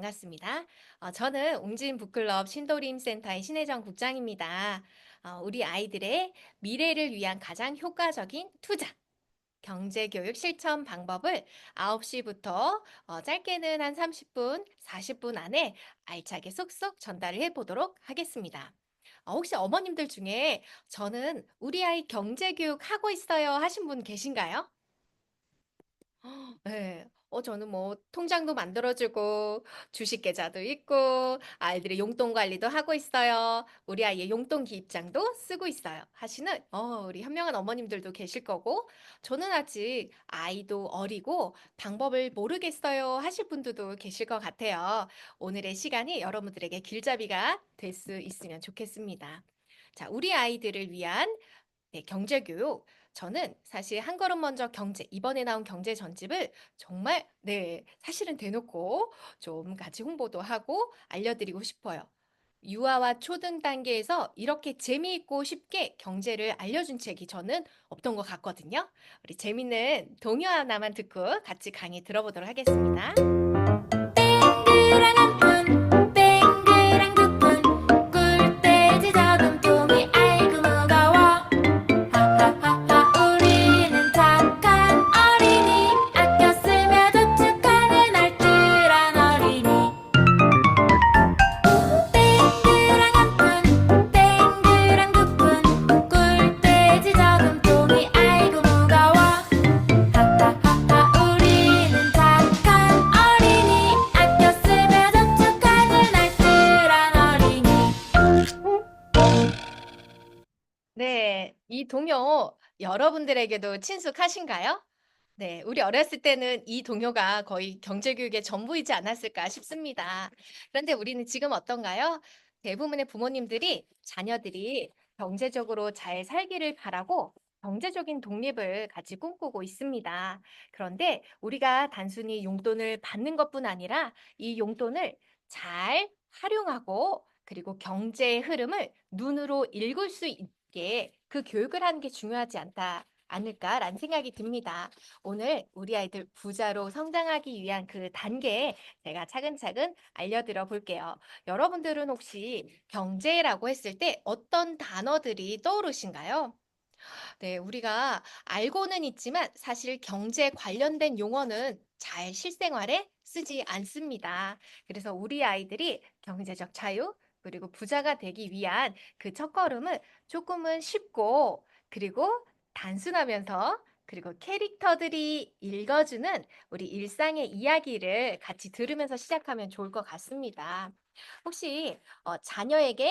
반갑습니다. 저는 웅진 북클럽 신도림 센터의 신혜정 국장입니다. 우리 아이들의 미래를 위한 가장 효과적인 투자, 경제교육 실천 방법을 9시부터 짧게는 한 30분, 40분 안에 알차게 쏙쏙 전달을 해보도록 하겠습니다. 혹시 어머님들 중에 저는 우리 아이 경제교육 하고 있어요 하신 분 계신가요? 네. 저는 뭐 통장도 만들어주고 주식 계좌도 있고 아이들의 용돈 관리도 하고 있어요. 우리 아이의 용돈 기입장도 쓰고 있어요. 하시는 우리 현명한 어머님들도 계실 거고 저는 아직 아이도 어리고 방법을 모르겠어요 하실 분들도 계실 것 같아요. 오늘의 시간이 여러분들에게 길잡이가 될 수 있으면 좋겠습니다. 자, 우리 아이들을 위한 네, 경제교육. 저는 사실 한 걸음 먼저 경제, 이번에 나온 경제 전집을 정말, 네, 사실은 대놓고 좀 같이 홍보도 하고 알려드리고 싶어요. 유아와 초등 단계에서 이렇게 재미있고 쉽게 경제를 알려준 책이 저는 없던 것 같거든요. 우리 재밌는 동요 하나만 듣고 같이 강의 들어보도록 하겠습니다. 땡그랑 한푼 땡그랑 두푼 꿀돼지 저금통이 아이고 무거워 하하하하 우리는 착한 어린이 아껴 쓰며 저축하는 알뜰한 어린이 땡그랑 한푼 땡그랑 두푼 꿀돼지 저금통이 아이고 무거워 하하하하 우리는 착한 어린이 아껴 쓰며 저축하는 알뜰한 어린이 네, 이 동요 여러분들에게도 친숙하신가요? 네, 우리 어렸을 때는 이 동요가 거의 경제교육의 전부이지 않았을까 싶습니다. 그런데 우리는 지금 어떤가요? 대부분의 부모님들이 자녀들이 경제적으로 잘 살기를 바라고 경제적인 독립을 같이 꿈꾸고 있습니다. 그런데 우리가 단순히 용돈을 받는 것뿐 아니라 이 용돈을 잘 활용하고 그리고 경제의 흐름을 눈으로 읽을 수 있게 그 교육을 하는 게 중요하지 않을까라는 생각이 듭니다. 오늘 우리 아이들 부자로 성장하기 위한 그 단계 제가 차근차근 알려드려 볼게요. 여러분들은 혹시 경제라고 했을 때 어떤 단어들이 떠오르신가요? 네, 우리가 알고는 있지만 사실 경제 관련된 용어는 잘 실생활에 쓰지 않습니다. 그래서 우리 아이들이 경제적 자유, 그리고 부자가 되기 위한 그 첫걸음을 조금은 쉽고 그리고 단순하면서 그리고 캐릭터들이 읽어주는 우리 일상의 이야기를 같이 들으면서 시작하면 좋을 것 같습니다. 혹시 자녀에게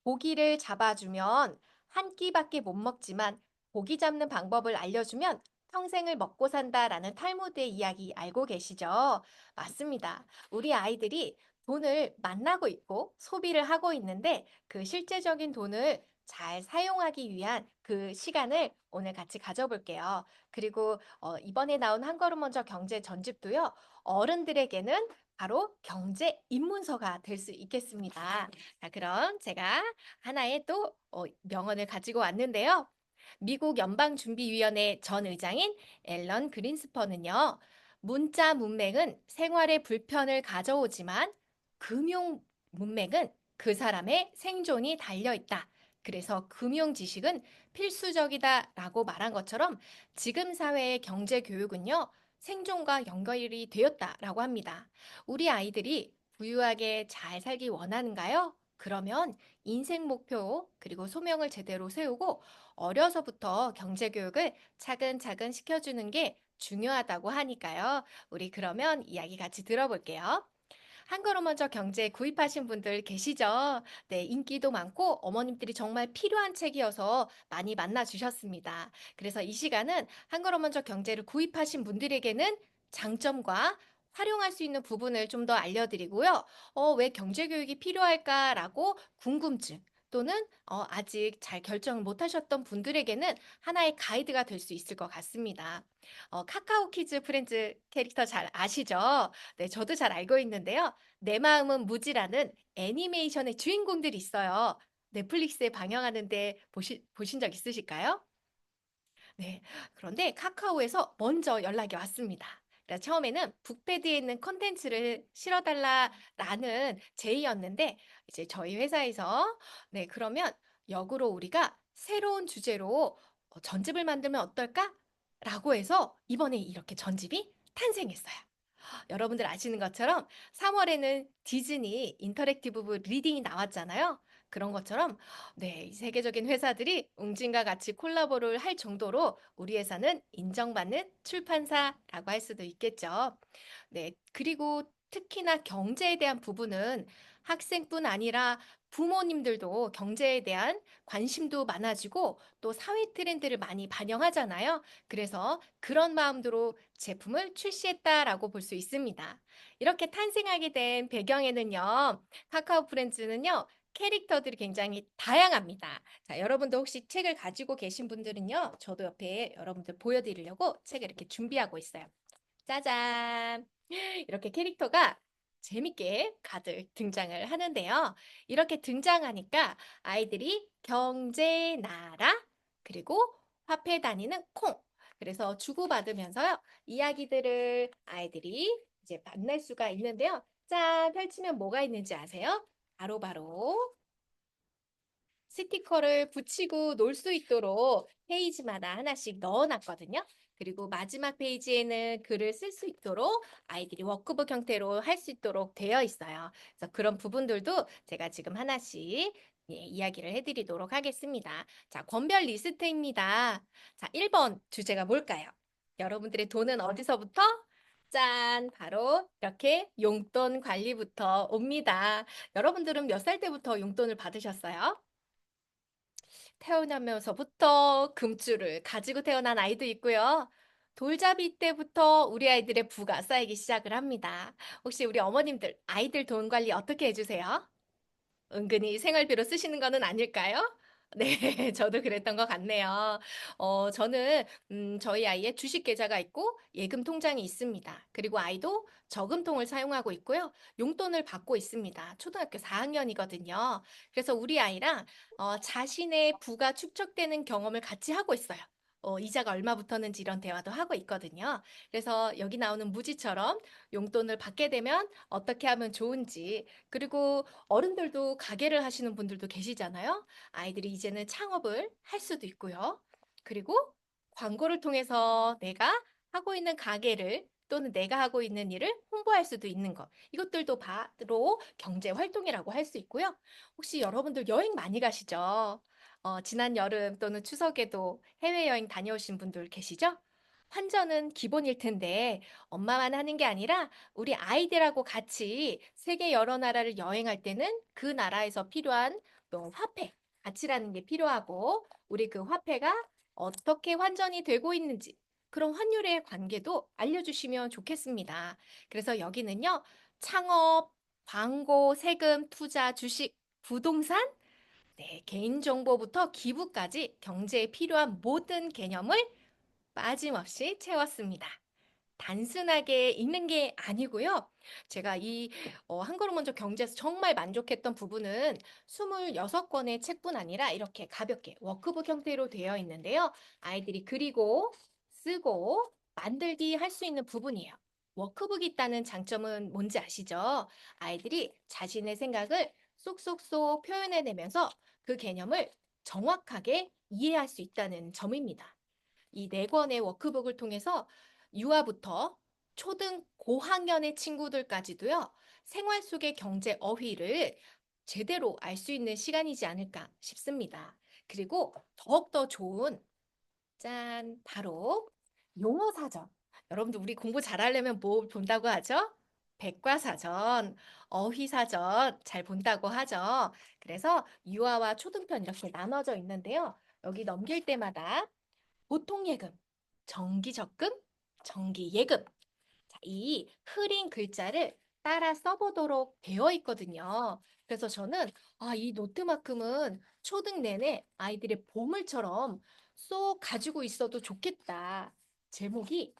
고기를 잡아주면 한 끼밖에 못 먹지만 고기 잡는 방법을 알려주면 평생을 먹고 산다라는 탈무드의 이야기 알고 계시죠? 맞습니다. 우리 아이들이 돈을 만나고 있고 소비를 하고 있는데 그 실제적인 돈을 잘 사용하기 위한 그 시간을 오늘 같이 가져볼게요. 그리고 이번에 나온 한 걸음 먼저 경제 전집도요. 어른들에게는 바로 경제 입문서가 될 수 있겠습니다. 자, 그럼 제가 하나의 또 명언을 가지고 왔는데요. 미국 연방준비위원회 전 의장인 앨런 그린스퍼는요, 문자 문맹은 생활의 불편을 가져오지만 금융 문맹은 그 사람의 생존이 달려 있다. 그래서 금융 지식은 필수적이다라고 말한 것처럼 지금 사회의 경제 교육은요, 생존과 연결이 되었다라고 합니다. 우리 아이들이 부유하게 잘 살기 원하는가요? 그러면 인생 목표 그리고 소명을 제대로 세우고 어려서부터 경제 교육을 차근차근 시켜주는 게 중요하다고 하니까요. 우리 그러면 이야기 같이 들어볼게요. 한 걸음 먼저 경제에 구입하신 분들 계시죠? 네, 인기도 많고 어머님들이 정말 필요한 책이어서 많이 만나주셨습니다. 그래서 이 시간은 한 걸음 먼저 경제를 구입하신 분들에게는 장점과 활용할 수 있는 부분을 좀 더 알려드리고요. 왜 경제교육이 필요할까라고 궁금증 또는 아직 잘 결정을 못 하셨던 분들에게는 하나의 가이드가 될 수 있을 것 같습니다. 카카오 키즈 프렌즈 캐릭터 잘 아시죠? 네, 저도 잘 알고 있는데요. 내 마음은 무지라는 애니메이션의 주인공들이 있어요. 넷플릭스에 방영하는데 보신 적 있으실까요? 네. 그런데 카카오에서 먼저 연락이 왔습니다. 그러니까 처음에는 북패드에 있는 컨텐츠를 실어달라라는 제의였는데 이제 저희 회사에서 네, 그러면 역으로 우리가 새로운 주제로 전집을 만들면 어떨까? 라고 해서 이번에 이렇게 전집이 탄생했어요. 여러분들 아시는 것처럼 3월에는 디즈니 인터랙티브 리딩이 나왔잖아요. 그런 것처럼 네, 이 세계적인 회사들이 웅진과 같이 콜라보를 할 정도로 우리 회사는 인정받는 출판사라고 할 수도 있겠죠. 네, 그리고 특히나 경제에 대한 부분은 학생뿐 아니라 부모님들도 경제에 대한 관심도 많아지고 또 사회 트렌드를 많이 반영하잖아요. 그래서 그런 마음으로 제품을 출시했다라고 볼 수 있습니다. 이렇게 탄생하게 된 배경에는요, 카카오 프렌즈는요, 캐릭터들이 굉장히 다양합니다. 자, 여러분도 혹시 책을 가지고 계신 분들은요, 저도 옆에 여러분들 보여드리려고 책을 이렇게 준비하고 있어요. 짜잔! 이렇게 캐릭터가 재밌게 가득 등장을 하는데요. 이렇게 등장하니까 아이들이 경제, 나라, 그리고 화폐 단위는 콩. 그래서 주고받으면서요. 이야기들을 아이들이 이제 만날 수가 있는데요. 짠! 펼치면 뭐가 있는지 아세요? 바로바로 스티커를 붙이고 놀 수 있도록 페이지마다 하나씩 넣어놨거든요. 그리고 마지막 페이지에는 글을 쓸 수 있도록 아이들이 워크북 형태로 할 수 있도록 되어 있어요. 그래서 그런 부분들도 제가 지금 하나씩 예, 이야기를 해드리도록 하겠습니다. 자, 권별 리스트입니다. 자, 1번 주제가 뭘까요? 여러분들의 돈은 어디서부터? 짠! 바로 이렇게 용돈 관리부터 옵니다. 여러분들은 몇 살 때부터 용돈을 받으셨어요? 태어나면서부터 금줄을 가지고 태어난 아이도 있고요. 돌잡이 때부터 우리 아이들의 부가 쌓이기 시작을 합니다. 혹시 우리 어머님들 아이들 돈 관리 어떻게 해주세요? 은근히 생활비로 쓰시는 거는 아닐까요? 네, 저도 그랬던 것 같네요. 저는 저희 아이의 주식 계좌가 있고 예금 통장이 있습니다. 그리고 아이도 저금통을 사용하고 있고요. 용돈을 받고 있습니다. 초등학교 4학년이거든요. 그래서 우리 아이랑 자신의 부가 축적되는 경험을 같이 하고 있어요. 이자가 얼마 붙었는지 이런 대화도 하고 있거든요. 그래서 여기 나오는 무지처럼 용돈을 받게 되면 어떻게 하면 좋은지, 그리고 어른들도 가게를 하시는 분들도 계시잖아요. 아이들이 이제는 창업을 할 수도 있고요. 그리고 광고를 통해서 내가 하고 있는 가게를 또는 내가 하고 있는 일을 홍보할 수도 있는 것. 이것들도 바로 경제 활동이라고 할 수 있고요. 혹시 여러분들 여행 많이 가시죠? 지난 여름 또는 추석에도 해외여행 다녀오신 분들 계시죠? 환전은 기본일 텐데 엄마만 하는 게 아니라 우리 아이들하고 같이 세계 여러 나라를 여행할 때는 그 나라에서 필요한 또 화폐, 가치라는 게 필요하고 우리 그 화폐가 어떻게 환전이 되고 있는지 그런 환율의 관계도 알려주시면 좋겠습니다. 그래서 여기는요, 창업, 광고, 세금, 투자, 주식, 부동산, 네, 개인정보부터 기부까지 경제에 필요한 모든 개념을 빠짐없이 채웠습니다. 단순하게 읽는 게 아니고요. 제가 한 걸음 먼저 경제에서 정말 만족했던 부분은 26권의 책뿐 아니라 이렇게 가볍게 워크북 형태로 되어 있는데요. 아이들이 그리고 쓰고 만들기 할 수 있는 부분이에요. 워크북이 있다는 장점은 뭔지 아시죠? 아이들이 자신의 생각을 쏙쏙쏙 표현해내면서 그 개념을 정확하게 이해할 수 있다는 점입니다. 이 네 권의 워크북을 통해서 유아부터 초등 고학년의 친구들까지도요, 생활 속의 경제 어휘를 제대로 알 수 있는 시간이지 않을까 싶습니다. 그리고 더욱더 좋은, 짠, 바로 용어 사전. 여러분들 우리 공부 잘하려면 뭐 본다고 하죠? 백과사전, 어휘사전 잘 본다고 하죠. 그래서 유아와 초등편 이렇게 나눠져 있는데요. 여기 넘길 때마다 보통예금, 정기적금, 정기예금. 자, 이 흐린 글자를 따라 써보도록 되어 있거든요. 그래서 저는 이 노트만큼은 초등 내내 아이들의 보물처럼 쏙 가지고 있어도 좋겠다. 제목이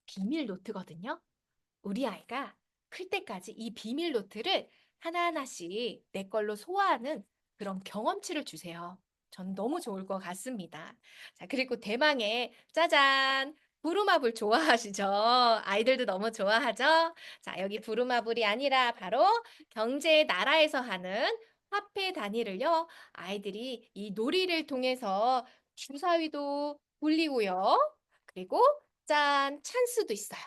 비밀 노트거든요. 우리 아이가 클 때까지 이 비밀 노트를 하나하나씩 내 걸로 소화하는 그런 경험치를 주세요. 전 너무 좋을 것 같습니다. 자, 그리고 대망의 짜잔! 부루마블 좋아하시죠? 아이들도 너무 좋아하죠? 자, 여기 부루마블이 아니라 바로 경제 나라에서 하는 화폐 단위를요, 아이들이 이 놀이를 통해서 주사위도 굴리고요. 그리고 짠, 찬스도 있어요.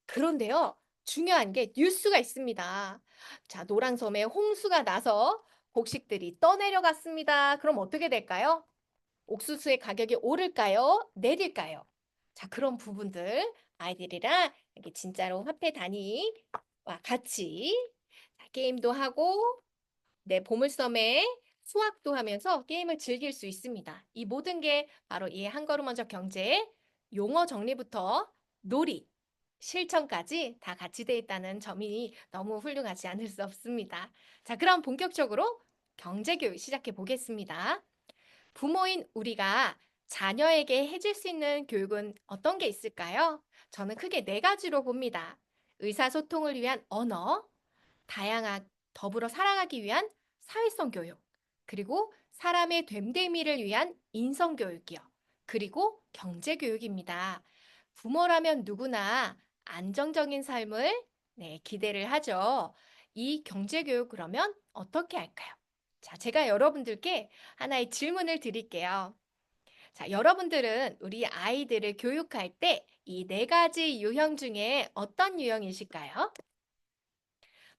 그런데요, 중요한 게 뉴스가 있습니다. 자, 노랑섬에 홍수가 나서 곡식들이 떠내려갔습니다. 그럼 어떻게 될까요? 옥수수의 가격이 오를까요? 내릴까요? 자, 그런 부분들 아이들이랑 이렇게 진짜로 화폐 단위와 같이 자, 게임도 하고 내 보물섬에 수학도 하면서 게임을 즐길 수 있습니다. 이 모든 게 바로 이 한 걸음 먼저 경제 용어 정리부터 놀이, 실천까지 다 같이 돼 있다는 점이 너무 훌륭하지 않을 수 없습니다. 자, 그럼 본격적으로 경제 교육 시작해 보겠습니다. 부모인 우리가 자녀에게 해줄 수 있는 교육은 어떤 게 있을까요? 저는 크게 네 가지로 봅니다. 의사소통을 위한 언어, 다양한 더불어 살아가기 위한 사회성 교육, 그리고 사람의 됨됨이를 위한 인성 교육이요. 그리고 경제 교육입니다. 부모라면 누구나 안정적인 삶을 기대를 하죠. 이 경제 교육 그러면 어떻게 할까요? 자, 제가 여러분들께 하나의 질문을 드릴게요. 자, 여러분들은 우리 아이들을 교육할 때 이 네 가지 유형 중에 어떤 유형이실까요?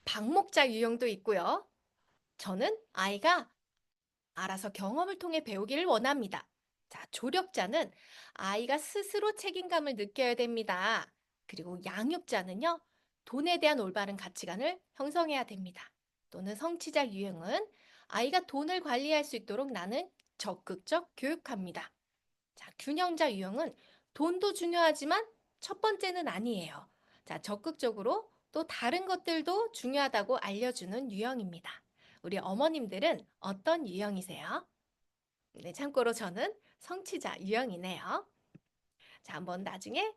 방목자 유형도 있고요. 저는 아이가 알아서 경험을 통해 배우기를 원합니다. 자, 조력자는 아이가 스스로 책임감을 느껴야 됩니다. 그리고 양육자는요, 돈에 대한 올바른 가치관을 형성해야 됩니다. 또는 성취자 유형은 아이가 돈을 관리할 수 있도록 나는 적극적 교육합니다. 자, 균형자 유형은 돈도 중요하지만 첫 번째는 아니에요. 자, 적극적으로 또 다른 것들도 중요하다고 알려주는 유형입니다. 우리 어머님들은 어떤 유형이세요? 네, 참고로 저는 성취자 유형이네요. 자, 한번 나중에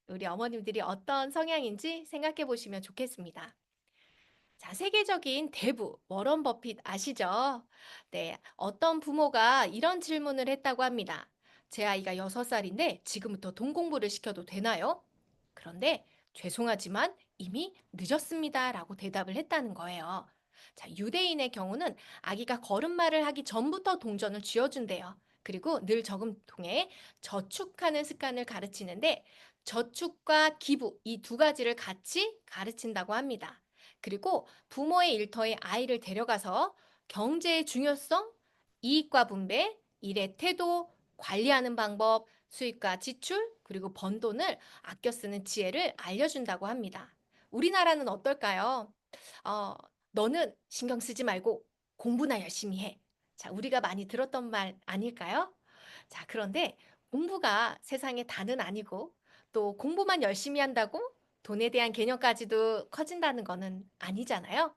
우리 어머님들이 어떤 성향인지 생각해 보시면 좋겠습니다. 자, 세계적인 대부, 워런 버핏 아시죠? 네, 어떤 부모가 이런 질문을 했다고 합니다. 제 아이가 6살인데 지금부터 돈 공부를 시켜도 되나요? 그런데 죄송하지만 이미 늦었습니다. 라고 대답을 했다는 거예요. 자, 유대인의 경우는 아기가 걸음마를 하기 전부터 동전을 쥐어준대요. 그리고 늘 저금통에 저축하는 습관을 가르치는데 저축과 기부 이 두 가지를 같이 가르친다고 합니다. 그리고 부모의 일터에 아이를 데려가서 경제의 중요성, 이익과 분배, 일의 태도, 관리하는 방법, 수입과 지출, 그리고 번 돈을 아껴 쓰는 지혜를 알려준다고 합니다. 우리나라는 어떨까요? 어, 너는 신경 쓰지 말고 공부나 열심히 해. 자, 우리가 많이 들었던 말 아닐까요? 자, 그런데 공부가 세상의 다는 아니고 또 공부만 열심히 한다고 돈에 대한 개념까지도 커진다는 거는 아니잖아요.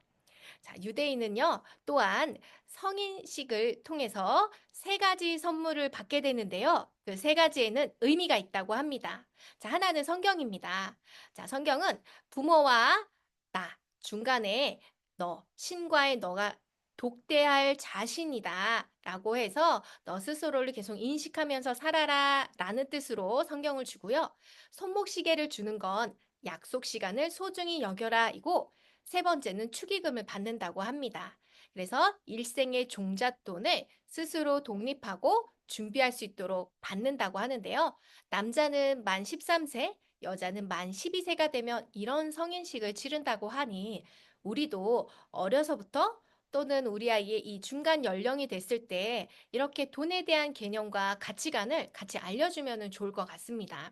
자, 유대인은요, 또한 성인식을 통해서 세 가지 선물을 받게 되는데요. 그 세 가지에는 의미가 있다고 합니다. 자, 하나는 성경입니다. 자, 성경은 부모와 나, 중간에 너, 신과의 너가 독대할 자신이다. 라고 해서 너 스스로를 계속 인식하면서 살아라. 라는 뜻으로 성경을 주고요. 손목시계를 주는 건 약속 시간을 소중히 여겨라. 이고 세 번째는 축의금을 받는다고 합니다. 그래서 일생의 종잣돈을 스스로 독립하고 준비할 수 있도록 받는다고 하는데요. 남자는 만 13세, 여자는 만 12세가 되면 이런 성인식을 치른다고 하니 우리도 어려서부터 또는 우리 아이의 이 중간 연령이 됐을 때 이렇게 돈에 대한 개념과 가치관을 같이 알려주면 좋을 것 같습니다.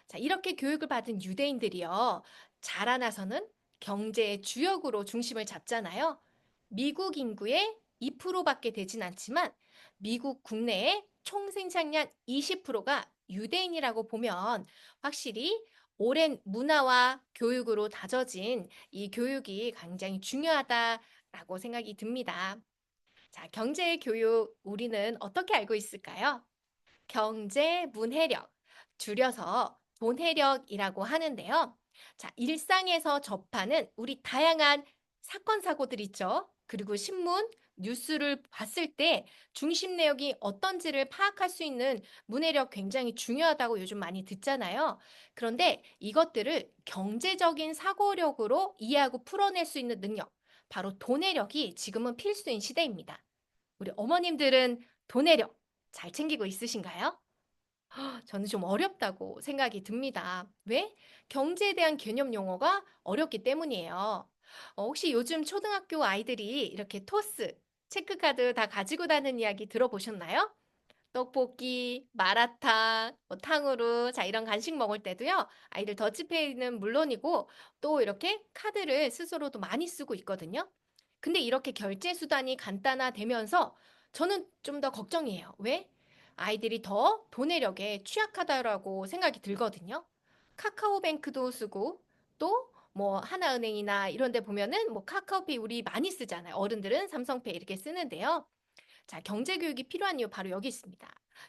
자, 이렇게 교육을 받은 유대인들이요. 자라나서는 경제의 주역으로 중심을 잡잖아요. 미국 인구의 2%밖에 되진 않지만 미국 국내의 총 생산량 20%가 유대인이라고 보면 확실히 오랜 문화와 교육으로 다져진 이 교육이 굉장히 중요하다라고 생각이 듭니다. 자, 경제 교육 우리는 어떻게 알고 있을까요? 경제 문해력, 줄여서 돈해력이라고 하는데요. 자, 일상에서 접하는 우리 다양한 사건, 사고들 있죠. 그리고 신문, 뉴스를 봤을 때 중심 내역이 어떤지를 파악할 수 있는 문해력 굉장히 중요하다고 요즘 많이 듣잖아요. 그런데 이것들을 경제적인 사고력으로 이해하고 풀어낼 수 있는 능력, 바로 도내력이 지금은 필수인 시대입니다. 우리 어머님들은 도내력 잘 챙기고 있으신가요? 저는 좀 어렵다고 생각이 듭니다. 왜? 경제에 대한 개념 용어가 어렵기 때문이에요. 혹시 요즘 초등학교 아이들이 이렇게 토스, 체크카드 다 가지고 다니는 이야기 들어보셨나요? 떡볶이, 마라탕, 뭐 탕후루, 자, 이런 간식 먹을 때도요, 아이들 더치페이는 물론이고, 또 이렇게 카드를 스스로도 많이 쓰고 있거든요. 근데 이렇게 결제 수단이 간단화되면서 저는 좀 더 걱정이에요. 왜? 아이들이 더 도내력에 취약하다라고 생각이 들거든요. 카카오뱅크도 쓰고, 또 뭐 하나은행이나 이런 데 보면은 뭐 카카오페이 우리 많이 쓰잖아요. 어른들은 삼성페이 이렇게 쓰는데요. 자, 경제 교육이 필요한 이유 바로 여기 있습니다.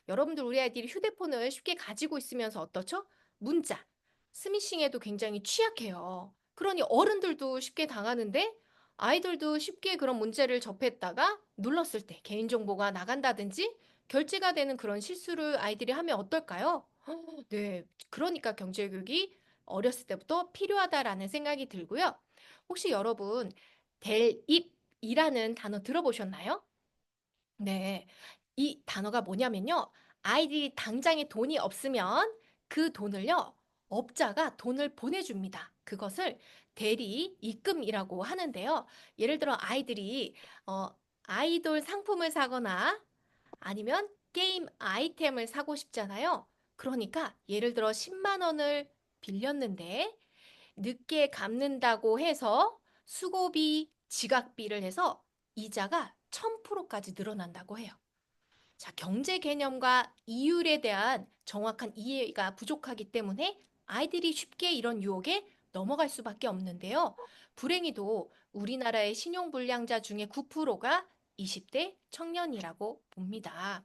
여러분들 우리 아이들이 휴대폰을 쉽게 가지고 있으면서 어떻죠? 문자, 스미싱에도 굉장히 취약해요. 그러니 어른들도 쉽게 당하는데 아이들도 쉽게 그런 문제를 접했다가 눌렀을 때 개인정보가 나간다든지 결제가 되는 그런 실수를 아이들이 하면 어떨까요? 네, 그러니까 경제 교육이 어렸을 때부터 필요하다라는 생각이 들고요. 혹시 여러분 델입이라는 단어 들어보셨나요? 네. 이 단어가 뭐냐면요. 아이들이 당장에 돈이 없으면 그 돈을요, 업자가 돈을 보내줍니다. 그것을 대리 입금이라고 하는데요. 예를 들어 아이들이, 어, 아이돌 상품을 사거나 아니면 게임 아이템을 사고 싶잖아요. 그러니까 예를 들어 10만 원을 빌렸는데 늦게 갚는다고 해서 수고비, 지각비를 해서 이자가 1000%까지 늘어난다고 해요. 자, 경제 개념과 이율에 대한 정확한 이해가 부족하기 때문에 아이들이 쉽게 이런 유혹에 넘어갈 수밖에 없는데요. 불행히도 우리나라의 신용불량자 중에 9%가 20대 청년이라고 봅니다.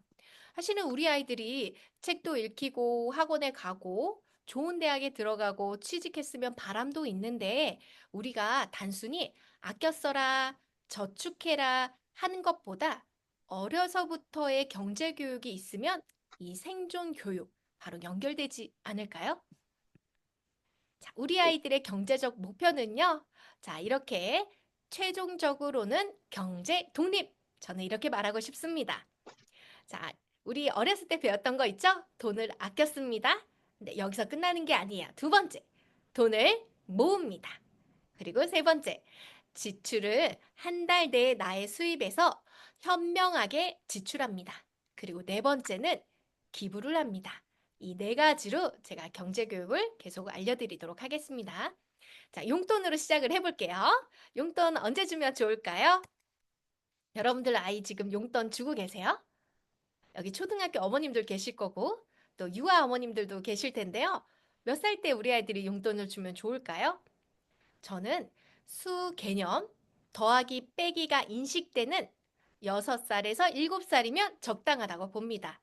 사실은 우리 아이들이 책도 읽히고 학원에 가고 좋은 대학에 들어가고 취직했으면 바람도 있는데 우리가 단순히 아껴 써라, 저축해라 하는 것보다 어려서부터의 경제 교육이 있으면 이 생존 교육 바로 연결되지 않을까요? 자, 우리 아이들의 경제적 목표는요. 자, 이렇게 최종적으로는 경제 독립. 저는 이렇게 말하고 싶습니다. 자, 우리 어렸을 때 배웠던 거 있죠? 돈을 아꼈습니다. 근데 여기서 끝나는 게 아니에요. 두 번째, 돈을 모읍니다. 그리고 세 번째, 지출을 한 달 내에 나의 수입에서 현명하게 지출합니다. 그리고 네 번째는 기부를 합니다. 이 네 가지로 제가 경제 교육을 계속 알려드리도록 하겠습니다. 자, 용돈으로 시작을 해볼게요. 용돈 언제 주면 좋을까요? 여러분들 아이 지금 용돈 주고 계세요? 여기 초등학교 어머님들 계실 거고, 또 유아 어머님들도 계실 텐데요. 몇 살 때 우리 아이들이 용돈을 주면 좋을까요? 저는 수 개념 더하기 빼기가 인식되는 6살에서 7살이면 적당하다고 봅니다.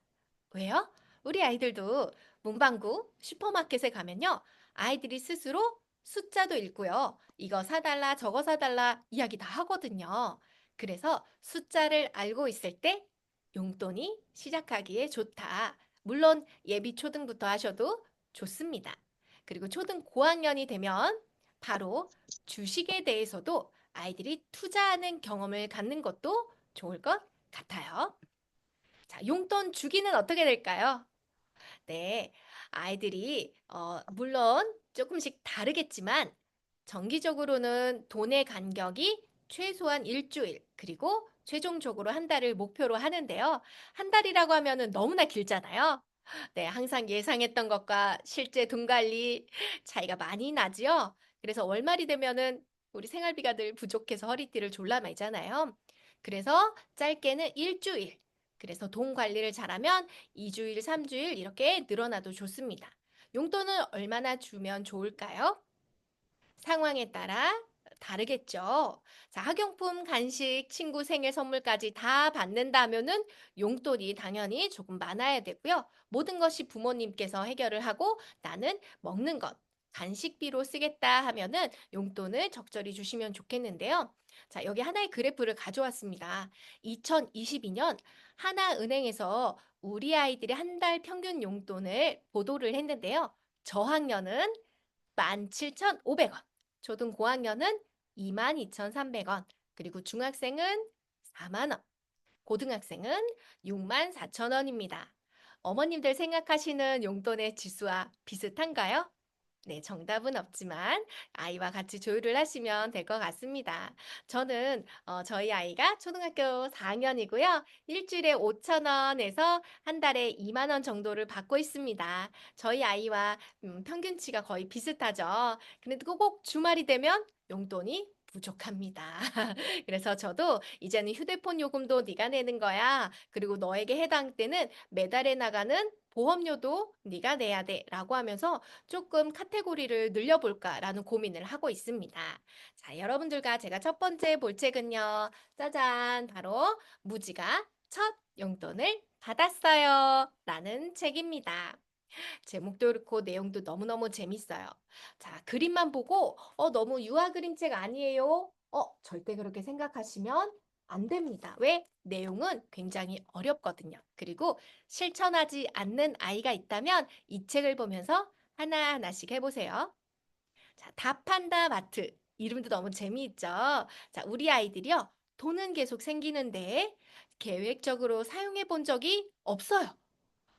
왜요? 우리 아이들도 문방구, 슈퍼마켓에 가면요. 아이들이 스스로 숫자도 읽고요. 이거 사달라, 저거 사달라 이야기 다 하거든요. 그래서 숫자를 알고 있을 때 용돈이 시작하기에 좋다. 물론 예비 초등부터 하셔도 좋습니다. 그리고 초등 고학년이 되면 바로 주식에 대해서도 아이들이 투자하는 경험을 갖는 것도 좋을 것 같아요. 자, 용돈 주기는 어떻게 될까요? 네, 아이들이 물론 조금씩 다르겠지만 정기적으로는 돈의 간격이 최소한 일주일, 그리고 최종적으로 한 달을 목표로 하는데요. 한 달이라고 하면은 너무나 길잖아요. 네, 항상 예상했던 것과 실제 돈 관리 차이가 많이 나지요. 그래서 월말이 되면은 우리 생활비가 늘 부족해서 허리띠를 졸라매잖아요. 그래서 짧게는 일주일. 그래서 돈 관리를 잘하면 2주일, 3주일 이렇게 늘어나도 좋습니다. 용돈은 얼마나 주면 좋을까요? 상황에 따라 다르겠죠. 자, 학용품, 간식, 친구 생일 선물까지 다 받는다면은 용돈이 당연히 조금 많아야 되고요. 모든 것이 부모님께서 해결을 하고 나는 먹는 것, 간식비로 쓰겠다 하면은 용돈을 적절히 주시면 좋겠는데요. 자, 여기 하나의 그래프를 가져왔습니다. 2022년 하나은행에서 우리 아이들의 한 달 평균 용돈을 보도를 했는데요. 저학년은 17,500원, 초등 고학년은 22,300원, 그리고 중학생은 4만 원, 고등학생은 64,000원입니다. 어머님들 생각하시는 용돈의 지수와 비슷한가요? 네, 정답은 없지만 아이와 같이 조율을 하시면 될 것 같습니다. 저는 저희 아이가 초등학교 4학년이고요. 일주일에 5천 원에서 한 달에 2만 원 정도를 받고 있습니다. 저희 아이와 평균치가 거의 비슷하죠. 근데 꼭 주말이 되면 용돈이 부족합니다. 그래서 저도 이제는 휴대폰 요금도 네가 내는 거야. 그리고 너에게 해당 때는 매달에 나가는 보험료도 네가 내야 돼. 라고 하면서 조금 카테고리를 늘려볼까라는 고민을 하고 있습니다. 자, 여러분들과 제가 첫 번째 볼 책은요. 짜잔, 바로 무지가 첫 용돈을 받았어요. 라는 책입니다. 제목도 그렇고 내용도 너무너무 재밌어요. 자, 그림만 보고 너무 유아 그림책 아니에요? 절대 그렇게 생각하시면 안 됩니다. 왜? 내용은 굉장히 어렵거든요. 그리고 실천하지 않는 아이가 있다면 이 책을 보면서 하나하나씩 해보세요. 자, 답한다 마트. 이름도 너무 재미있죠? 자, 우리 아이들이요. 돈은 계속 생기는데 계획적으로 사용해 본 적이 없어요.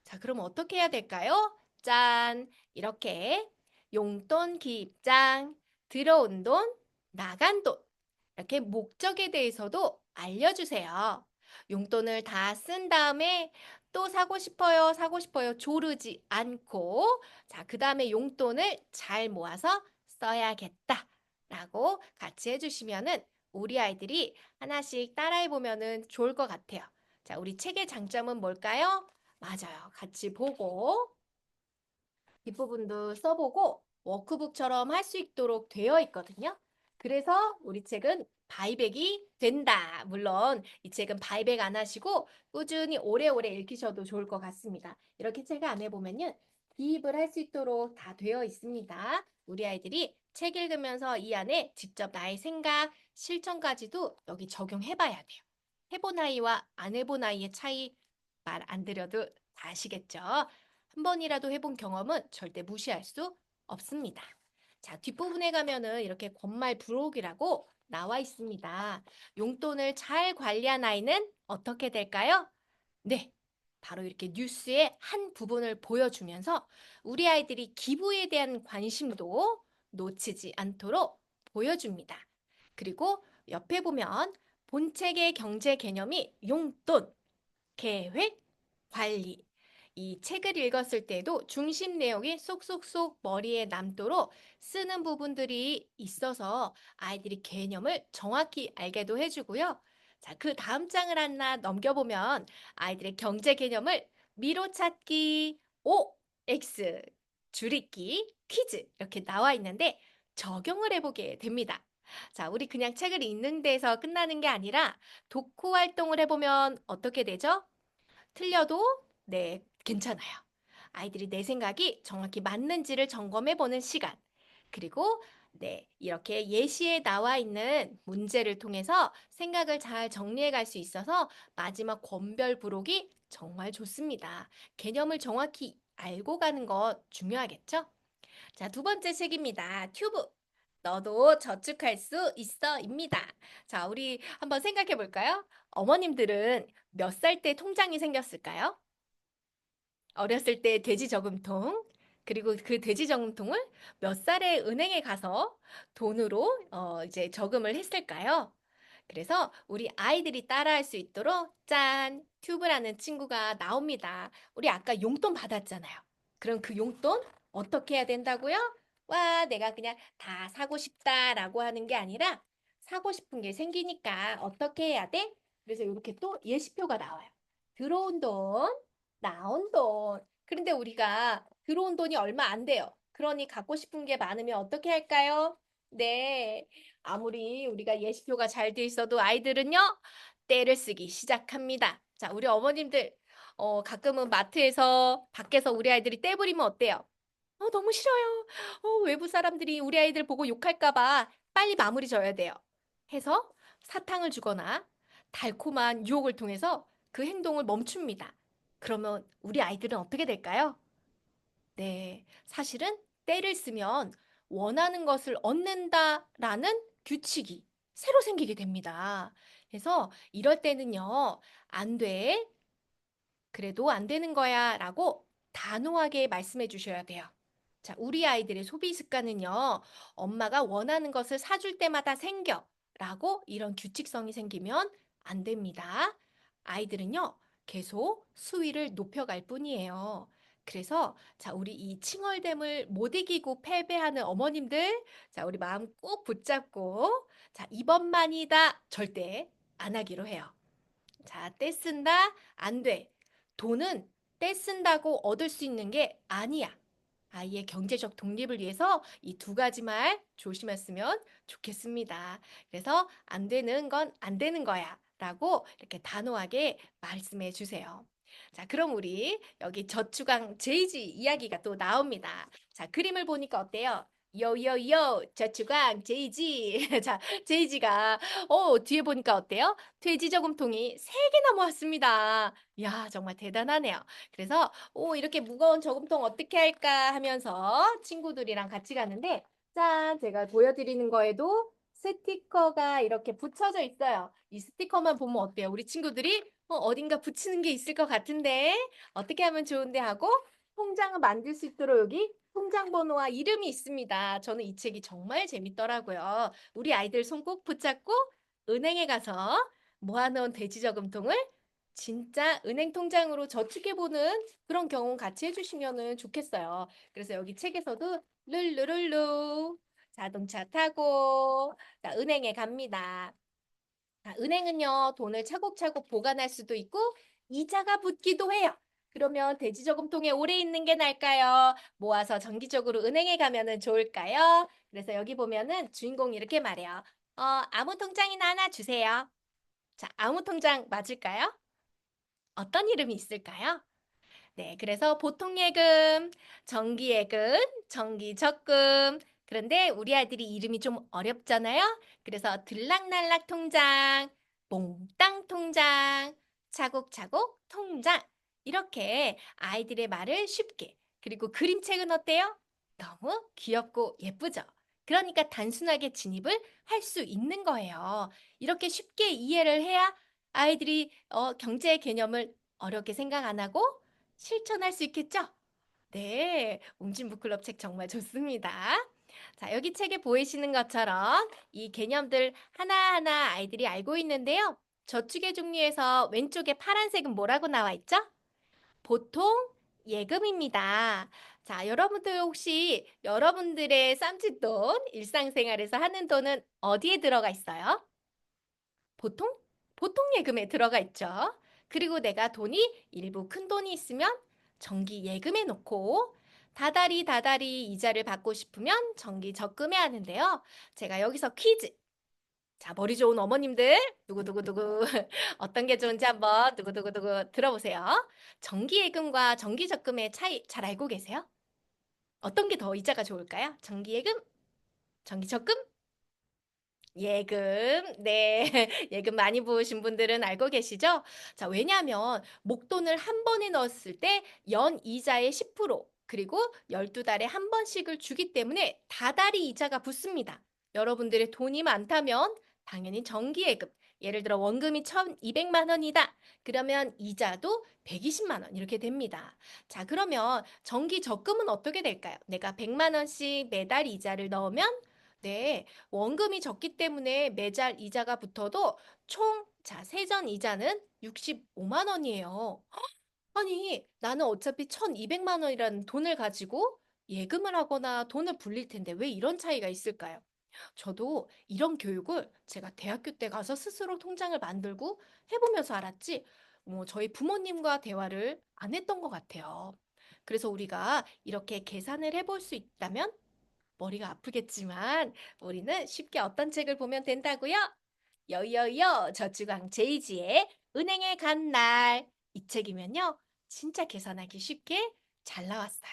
자, 그럼 어떻게 해야 될까요? 짠! 이렇게 용돈 기입장, 들어온 돈, 나간 돈. 이렇게 목적에 대해서도 알려주세요. 용돈을 다 쓴 다음에 또 사고 싶어요 조르지 않고, 자, 그 다음에 용돈을 잘 모아서 써야겠다. 라고 같이 해주시면은 우리 아이들이 하나씩 따라해 보면은 좋을 것 같아요. 자, 우리 책의 장점은 뭘까요? 맞아요. 같이 보고 뒷부분도 써보고 워크북처럼 할 수 있도록 되어 있거든요. 그래서 우리 책은 바이백이 된다. 물론 이 책은 바이백 안 하시고 꾸준히 오래오래 읽으셔도 좋을 것 같습니다. 이렇게 책 안에 보면요. 기입을 할 수 있도록 다 되어 있습니다. 우리 아이들이 책 읽으면서 이 안에 직접 나의 생각, 실천까지도 여기 적용해 봐야 돼요. 해본 아이와 안 해본 아이의 차이 말 안 드려도 다 아시겠죠? 한 번이라도 해본 경험은 절대 무시할 수 없습니다. 자, 뒷부분에 가면은 이렇게 권말 부록이라고 나와 있습니다. 용돈을 잘 관리한 아이는 어떻게 될까요? 네. 바로 이렇게 뉴스의 한 부분을 보여주면서 우리 아이들이 기부에 대한 관심도 놓치지 않도록 보여줍니다. 그리고 옆에 보면 본책의 경제 개념이 용돈, 계획, 관리. 이 책을 읽었을 때도 중심 내용이 쏙쏙쏙 머리에 남도록 쓰는 부분들이 있어서 아이들이 개념을 정확히 알게도 해주고요. 자, 그 다음 장을 하나 넘겨보면 아이들의 경제 개념을 미로 찾기, O, X, 줄이기, 퀴즈 이렇게 나와 있는데 적용을 해보게 됩니다. 자, 우리 그냥 책을 읽는 데서 끝나는 게 아니라 독후 활동을 해보면 어떻게 되죠? 틀려도 네, 괜찮아요. 아이들이 내 생각이 정확히 맞는지를 점검해 보는 시간. 그리고 네, 이렇게 예시에 나와 있는 문제를 통해서 생각을 잘 정리해 갈 수 있어서 마지막 권별 부록이 정말 좋습니다. 개념을 정확히 알고 가는 것 중요하겠죠? 자, 두 번째 책입니다. 튜브. 너도 저축할 수 있어입니다. 자, 우리 한번 생각해 볼까요? 어머님들은 몇 살 때 통장이 생겼을까요? 어렸을 때 돼지 저금통, 그리고 그 돼지 저금통을 몇 살에 은행에 가서 돈으로 이제 저금을 했을까요? 그래서 우리 아이들이 따라할 수 있도록 짠! 튜브라는 친구가 나옵니다. 우리 아까 용돈 받았잖아요. 그럼 그 용돈 어떻게 해야 된다고요? 와, 내가 그냥 다 사고 싶다라고 하는 게 아니라 사고 싶은 게 생기니까 어떻게 해야 돼? 그래서 이렇게 또 예시표가 나와요. 들어온 돈, 나온 돈. 그런데 우리가 들어온 돈이 얼마 안 돼요. 그러니 갖고 싶은 게 많으면 어떻게 할까요? 네. 아무리 우리가 예시표가 잘 돼 있어도 아이들은요, 떼를 쓰기 시작합니다. 자, 우리 어머님들, 가끔은 마트에서, 밖에서 우리 아이들이 떼 부리면 어때요? 너무 싫어요. 외부 사람들이 우리 아이들 보고 욕할까 봐 빨리 마무리 져야 돼요. 해서 사탕을 주거나 달콤한 유혹을 통해서 그 행동을 멈춥니다. 그러면 우리 아이들은 어떻게 될까요? 네, 사실은 때를 쓰면 원하는 것을 얻는다라는 규칙이 새로 생기게 됩니다. 그래서 이럴 때는요, 안 돼. 그래도 안 되는 거야 라고 단호하게 말씀해 주셔야 돼요. 자, 우리 아이들의 소비 습관은요, 엄마가 원하는 것을 사줄 때마다 생겨 라고 이런 규칙성이 생기면 안 됩니다. 아이들은요, 계속 수위를 높여갈 뿐이에요. 그래서, 자, 우리 이 칭얼댐을 못 이기고 패배하는 어머님들, 자, 우리 마음 꼭 붙잡고, 자, 이번만이다 절대 안 하기로 해요. 자, 떼쓴다? 안 돼. 돈은 떼쓴다고 얻을 수 있는 게 아니야. 아이의 경제적 독립을 위해서 이 두 가지 말 조심했으면 좋겠습니다. 그래서 안 되는 건 안 되는 거야. 라고 이렇게 단호하게 말씀해 주세요. 자, 그럼 우리 여기 저축왕 제이지 이야기가 또 나옵니다. 자, 그림을 보니까 어때요? 요요요 저축왕 제이지. 자, 제이지가 뒤에 보니까 어때요? 돼지 저금통이 3개나 모았습니다. 이야, 정말 대단하네요. 그래서 이렇게 무거운 저금통 어떻게 할까 하면서 친구들이랑 같이 가는데, 짠, 제가 보여드리는 거에도 스티커가 이렇게 붙여져 있어요. 이 스티커만 보면 어때요? 우리 친구들이 어딘가 붙이는 게 있을 것 같은데, 어떻게 하면 좋은데 하고, 통장을 만들 수 있도록 여기 통장 번호와 이름이 있습니다. 저는 이 책이 정말 재밌더라고요. 우리 아이들 손 꼭 붙잡고 은행에 가서 모아놓은 돼지 저금통을 진짜 은행 통장으로 저축해보는 그런 경험 같이 해주시면 좋겠어요. 그래서 여기 책에서도 룰루룰루 자동차 타고 자, 은행에 갑니다. 자, 은행은요, 돈을 차곡차곡 보관할 수도 있고 이자가 붙기도 해요. 그러면 돼지 저금통에 오래 있는 게 나을까요? 모아서 정기적으로 은행에 가면은 좋을까요? 그래서 여기 보면은 주인공이 이렇게 말해요. 아무 통장이나 하나 주세요. 자, 아무 통장 맞을까요? 어떤 이름이 있을까요? 네, 그래서 보통예금, 정기예금, 정기적금. 그런데 우리 아이들이 이름이 좀 어렵잖아요. 그래서 들락날락 통장, 몽땅 통장, 차곡차곡 통장. 이렇게 아이들의 말을 쉽게. 그리고 그림책은 어때요? 너무 귀엽고 예쁘죠? 그러니까 단순하게 진입을 할 수 있는 거예요. 이렇게 쉽게 이해를 해야 아이들이 경제 개념을 어렵게 생각 안 하고 실천할 수 있겠죠? 네, 웅진북클럽 책 정말 좋습니다. 자, 여기 책에 보이시는 것처럼 이 개념들 하나하나 아이들이 알고 있는데요. 저축의 종류에서 왼쪽에 파란색은 뭐라고 나와 있죠? 보통 예금입니다. 자, 여러분들 혹시 여러분들의 쌈짓돈, 일상생활에서 하는 돈은 어디에 들어가 있어요? 보통? 보통 예금에 들어가 있죠. 그리고 내가 돈이 일부 큰 돈이 있으면 정기 예금에 놓고 다달이 이자를 받고 싶으면 정기 적금에 하는데요. 제가 여기서 퀴즈. 자, 머리 좋은 어머님들, 두구두구두구. 어떤 게 좋은지 한번 두구두구두구 들어보세요. 정기 예금과 정기 적금의 차이 잘 알고 계세요? 어떤 게 더 이자가 좋을까요? 정기 예금, 정기 적금? 예금, 네. 예금 많이 부으신 분들은 알고 계시죠? 자, 왜냐하면 목돈을 한 번에 넣었을 때 연 이자의 10%, 그리고 12달에 한 번씩을 주기 때문에 다달이 이자가 붙습니다. 여러분들의 돈이 많다면 당연히 정기예금. 예를 들어 원금이 1,200만 원이다. 그러면 이자도 120만 원 이렇게 됩니다. 자, 그러면 정기 적금은 어떻게 될까요? 내가 100만 원씩 매달 이자를 넣으면 네, 원금이 적기 때문에 매달 이자가 붙어도 총, 자, 세전 이자는 65만 원이에요. 아니, 나는 어차피 1,200만 원이라는 돈을 가지고 예금을 하거나 돈을 불릴 텐데 왜 이런 차이가 있을까요? 저도 이런 교육을 제가 대학교 때 가서 스스로 통장을 만들고 해보면서 알았지, 저희 부모님과 대화를 안 했던 것 같아요. 그래서 우리가 이렇게 계산을 해볼 수 있다면 머리가 아프겠지만 우리는 쉽게 어떤 책을 보면 된다고요? 여여여 저축왕 제이지의 은행에 간 날. 이 책이면요. 진짜 계산하기 쉽게 잘 나왔어요.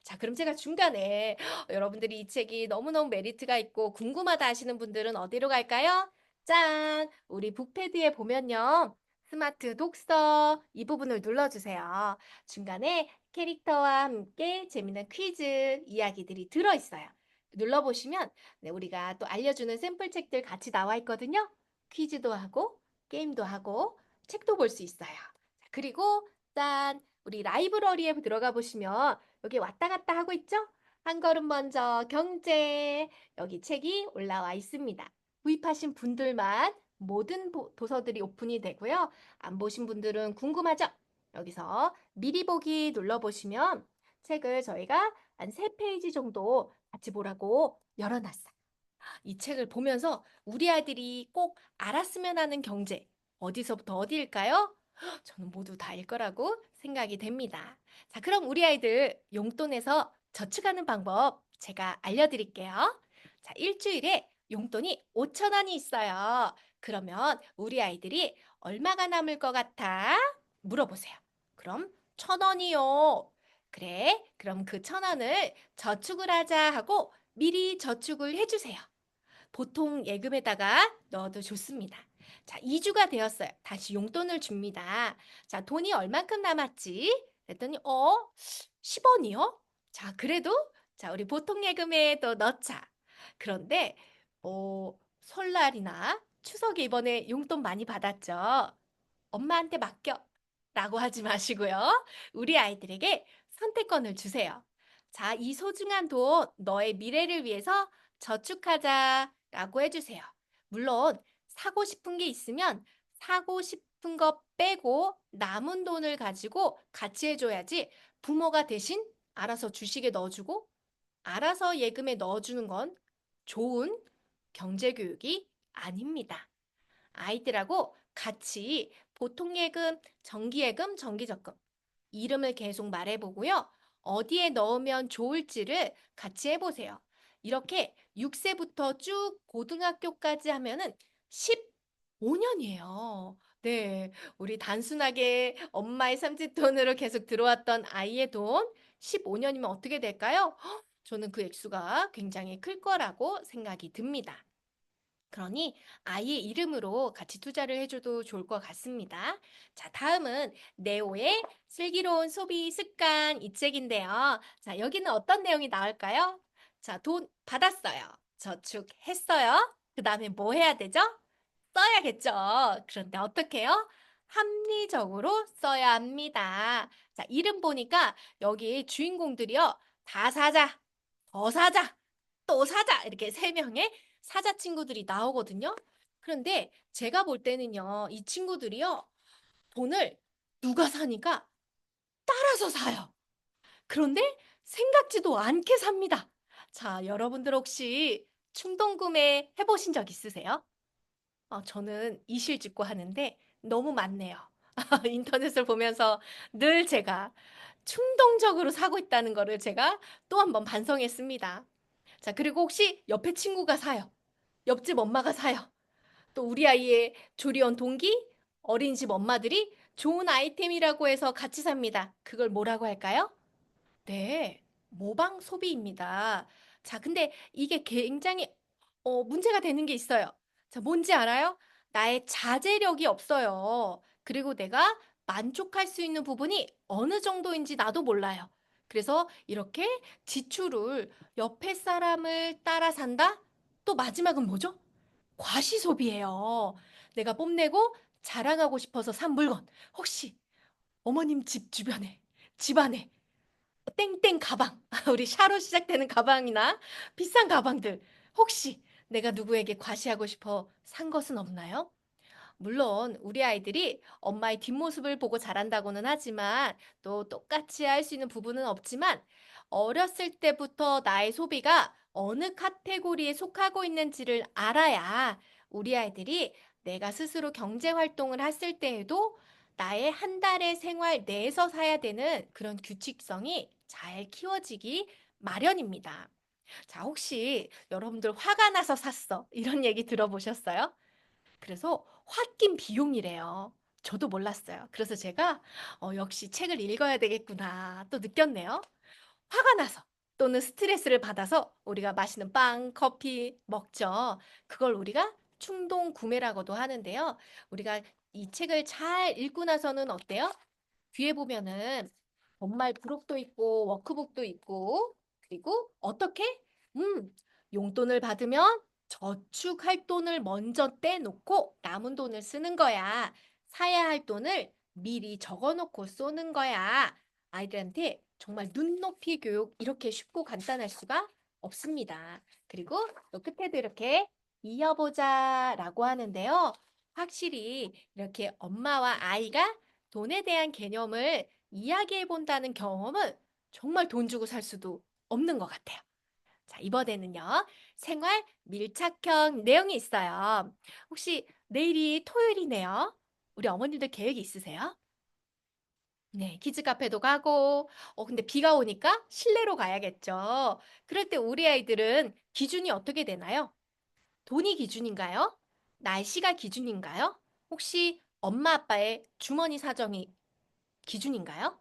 자, 그럼 제가 중간에 여러분들이 이 책이 너무너무 메리트가 있고 궁금하다 하시는 분들은 어디로 갈까요? 짠! 우리 북패드에 보면요. 스마트 독서 이 부분을 눌러주세요. 중간에 캐릭터와 함께 재밌는 퀴즈 이야기들이 들어있어요. 눌러보시면 네, 우리가 또 알려주는 샘플 책들 같이 나와 있거든요. 퀴즈도 하고 게임도 하고 책도 볼 수 있어요. 자, 그리고 짠! 우리 라이브러리에 들어가 보시면 여기 왔다 갔다 하고 있죠? 한 걸음 먼저 경제 여기 책이 올라와 있습니다. 구입하신 분들만 모든 도서들이 오픈이 되고요. 안 보신 분들은 궁금하죠? 여기서 미리 보기 눌러보시면 책을 저희가 한 3페이지 정도 같이 보라고 열어놨어요. 이 책을 보면서 우리 아들이 꼭 알았으면 하는 경제, 어디서부터 어디일까요? 저는 모두 다일 거라고 생각이 됩니다. 자, 그럼 우리 아이들 용돈에서 저축하는 방법 제가 알려드릴게요. 자, 일주일에 용돈이 5천 원이 있어요. 그러면 우리 아이들이 얼마가 남을 것 같아? 물어보세요. 그럼 1,000원이요. 그래, 그럼 그 1,000원을 저축을 하자 하고 미리 저축을 해주세요. 보통 예금에다가 넣어도 좋습니다. 자, 2주가 되었어요. 다시 용돈을 줍니다. 자, 돈이 얼만큼 남았지? 그랬더니 10원이요? 자, 그래도 자, 우리 보통 예금에 또 넣자. 그런데 설날이나 추석에 이번에 용돈 많이 받았죠. 엄마한테 맡겨. 라고 하지 마시고요. 우리 아이들에게 선택권을 주세요. 자, 이 소중한 돈 너의 미래를 위해서 저축하자 라고 해주세요. 물론 사고 싶은 게 있으면 사고 싶은 거 빼고 남은 돈을 가지고 같이 해줘야지 부모가 대신 알아서 주식에 넣어주고 알아서 예금에 넣어주는 건 좋은 경제교육이 아닙니다. 아이들하고 같이 보통예금, 정기예금, 정기적금 이름을 계속 말해보고요. 어디에 넣으면 좋을지를 같이 해보세요. 이렇게 6세부터 쭉 고등학교까지 하면은 15년이에요. 네, 우리 단순하게 엄마의 삼짓돈으로 계속 들어왔던 아이의 돈 15년이면 어떻게 될까요? 저는 그 액수가 굉장히 클 거라고 생각이 듭니다. 그러니 아이의 이름으로 같이 투자를 해줘도 좋을 것 같습니다. 자, 다음은 네오의 슬기로운 소비 습관 이 책인데요. 자, 여기는 어떤 내용이 나올까요? 자, 돈 받았어요. 저축했어요. 그 다음에 뭐 해야 되죠? 써야겠죠. 그런데 어떻게 해요? 합리적으로 써야 합니다. 자, 이름 보니까 여기 주인공들이요. 다 사자, 더 사자, 또 사자 이렇게 3명의 사자 친구들이 나오거든요. 그런데 제가 볼 때는요, 이 친구들이요, 돈을 누가 사니까 따라서 사요. 그런데 생각지도 않게 삽니다. 자, 여러분들 혹시 충동 구매 해보신 적 있으세요? 저는 이실직고 하는데 너무 많네요. 인터넷을 보면서 늘 제가 충동적으로 사고 있다는 거를 제가 또 한 번 반성했습니다. 자, 그리고 혹시 옆에 친구가 사요. 옆집 엄마가 사요. 또 우리 아이의 조리원 동기, 어린이집 엄마들이 좋은 아이템이라고 해서 같이 삽니다. 그걸 뭐라고 할까요? 네, 모방 소비입니다. 자, 근데 이게 굉장히 문제가 되는 게 있어요. 자, 뭔지 알아요? 나의 자제력이 없어요. 그리고 내가 만족할 수 있는 부분이 어느 정도인지 나도 몰라요. 그래서 이렇게 지출을 옆에 사람을 따라 산다? 또 마지막은 뭐죠? 과시 소비예요. 내가 뽐내고 자랑하고 싶어서 산 물건. 혹시 어머님 집 주변에, 집 안에 땡땡 가방, 우리 샤로 시작되는 가방이나 비싼 가방들, 혹시 내가 누구에게 과시하고 싶어 산 것은 없나요? 물론 우리 아이들이 엄마의 뒷모습을 보고 자란다고는 하지만 또 똑같이 할 수 있는 부분은 없지만 어렸을 때부터 나의 소비가 어느 카테고리에 속하고 있는지를 알아야 우리 아이들이 내가 스스로 경제 활동을 했을 때에도 나의 한 달의 생활 내에서 사야 되는 그런 규칙성이 잘 키워지기 마련입니다. 자, 혹시 여러분들 화가 나서 샀어? 이런 얘기 들어보셨어요? 그래서 홧긴 비용이래요. 저도 몰랐어요. 그래서 제가 역시 책을 읽어야 되겠구나 또 느꼈네요. 화가 나서 또는 스트레스를 받아서 우리가 마시는 빵, 커피 먹죠. 그걸 우리가 충동 구매라고도 하는데요. 우리가 이 책을 잘 읽고 나서는 어때요? 뒤에 보면은 정말 부록도 있고 워크북도 있고 그리고 어떻게? 음, 용돈을 받으면 저축할 돈을 먼저 떼놓고 남은 돈을 쓰는 거야. 사야 할 돈을 미리 적어놓고 쏘는 거야. 아이들한테 정말 눈높이 교육 이렇게 쉽고 간단할 수가 없습니다. 그리고 또 끝에도 이렇게 이어보자라고 하는데요. 확실히 이렇게 엄마와 아이가 돈에 대한 개념을 이야기해 본다는 경험은 정말 돈 주고 살 수도 없는 것 같아요. 자, 이번에는요, 생활 밀착형 내용이 있어요. 혹시 내일이 토요일이네요. 우리 어머님들 계획이 있으세요? 네, 키즈 카페도 가고, 근데 비가 오니까 실내로 가야겠죠. 그럴 때 우리 아이들은 기준이 어떻게 되나요? 돈이 기준인가요? 날씨가 기준인가요? 혹시 엄마 아빠의 주머니 사정이 기준인가요?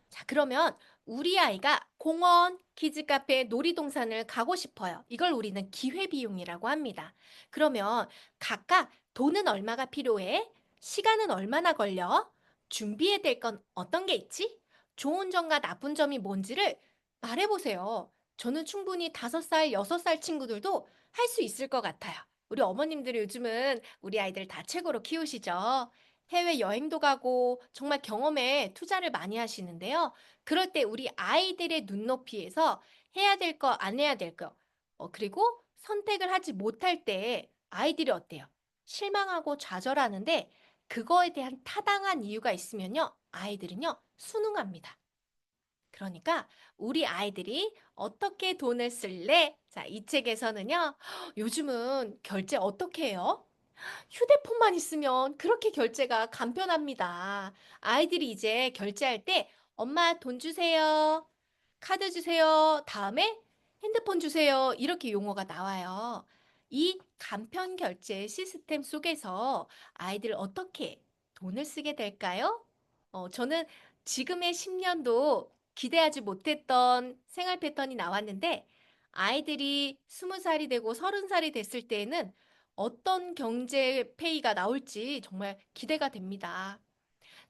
자, 그러면 우리 아이가 공원, 키즈카페, 놀이동산을 가고 싶어요. 이걸 우리는 기회비용이라고 합니다. 그러면 각각 돈은 얼마가 필요해? 시간은 얼마나 걸려? 준비해야 될 건 어떤 게 있지? 좋은 점과 나쁜 점이 뭔지를 말해보세요. 저는 충분히 5살, 6살 친구들도 할 수 있을 것 같아요. 우리 어머님들이 요즘은 우리 아이들 다 최고로 키우시죠? 해외 여행도 가고 정말 경험에 투자를 많이 하시는데요. 그럴 때 우리 아이들의 눈높이에서 해야 될 거, 안 해야 될 거, 그리고 선택을 하지 못할 때 아이들이 어때요? 실망하고 좌절하는데 그거에 대한 타당한 이유가 있으면요. 아이들은요, 순응합니다. 그러니까 우리 아이들이 어떻게 돈을 쓸래? 자, 이 책에서는요, 요즘은 결제 어떻게 해요? 휴대폰만 있으면 그렇게 결제가 간편합니다. 아이들이 이제 결제할 때 엄마 돈 주세요. 카드 주세요. 다음에 핸드폰 주세요. 이렇게 용어가 나와요. 이 간편 결제 시스템 속에서 아이들 어떻게 돈을 쓰게 될까요? 저는 지금의 10년도 기대하지 못했던 생활 패턴이 나왔는데 아이들이 20살이 되고 30살이 됐을 때에는 어떤 경제 페이가 나올지 정말 기대가 됩니다.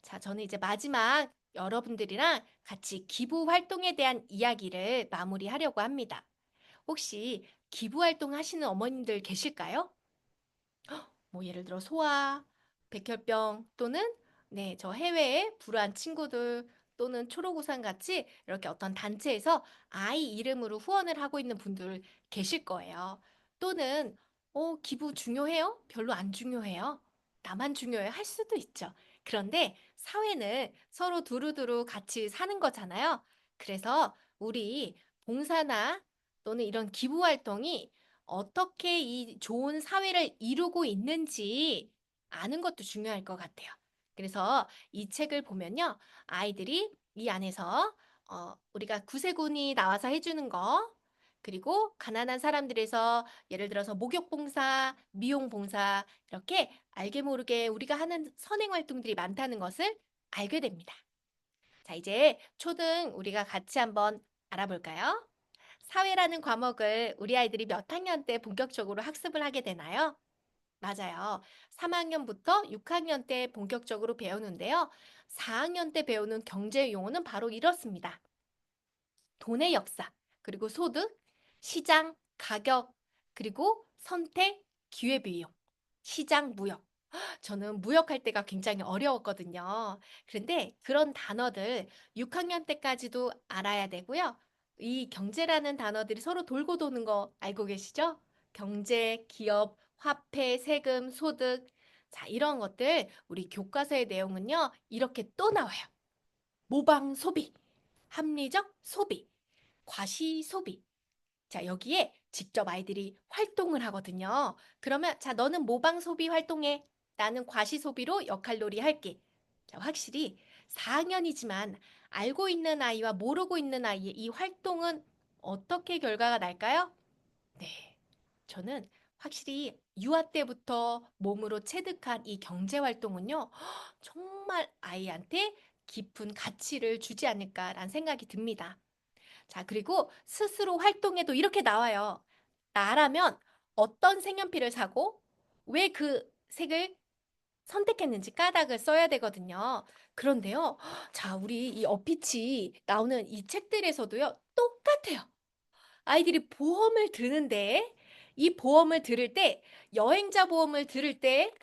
자, 저는 이제 마지막 여러분들이랑 같이 기부 활동에 대한 이야기를 마무리하려고 합니다. 혹시 기부 활동 하시는 어머님들 계실까요? 뭐 예를 들어 소아, 백혈병 또는 네, 저 해외에 불우한 친구들 또는 초록우산 같이 이렇게 어떤 단체에서 아이 이름으로 후원을 하고 있는 분들 계실 거예요. 또는 기부 중요해요? 별로 안 중요해요. 나만 중요해 할 수도 있죠. 그런데 사회는 서로 두루두루 같이 사는 거잖아요. 그래서 우리 봉사나 또는 이런 기부 활동이 어떻게 이 좋은 사회를 이루고 있는지 아는 것도 중요할 것 같아요. 그래서 이 책을 보면요. 아이들이 이 안에서 우리가 구세군이 나와서 해주는 거, 그리고 가난한 사람들에서 예를 들어서 목욕봉사, 미용봉사, 이렇게 알게 모르게 우리가 하는 선행 활동들이 많다는 것을 알게 됩니다. 자, 이제 초등 우리가 같이 한번 알아볼까요? 사회라는 과목을 우리 아이들이 몇 학년 때 본격적으로 학습을 하게 되나요? 맞아요. 3학년부터 6학년 때 본격적으로 배우는데요. 4학년 때 배우는 경제 용어는 바로 이렇습니다. 돈의 역사, 그리고 소득, 시장, 가격, 그리고 선택, 기회비용, 시장, 무역. 저는 무역할 때가 굉장히 어려웠거든요. 그런데 그런 단어들 6학년 때까지도 알아야 되고요. 이 경제라는 단어들이 서로 돌고 도는 거 알고 계시죠? 경제, 기업, 화폐, 세금, 소득. 자, 이런 것들 우리 교과서의 내용은요. 이렇게 또 나와요. 모방 소비, 합리적 소비, 과시 소비. 자, 여기에 직접 아이들이 활동을 하거든요. 그러면, 자, 너는 모방 소비 활동해. 나는 과시 소비로 역할놀이 할게. 자, 확실히 4학년이지만 알고 있는 아이와 모르고 있는 아이의 이 활동은 어떻게 결과가 날까요? 네. 저는 확실히 유아 때부터 몸으로 체득한 이 경제 활동은요, 정말 아이한테 깊은 가치를 주지 않을까라는 생각이 듭니다. 자, 그리고 스스로 활동해도 이렇게 나와요. 나라면 어떤 색연필을 사고, 왜 그 색을 선택했는지 까닭을 써야 되거든요. 그런데요, 자, 우리 이 어피치 나오는 이 책들에서도요, 똑같아요. 아이들이 보험을 드는데, 이 보험을 들을 때, 여행자 보험을 들을 때,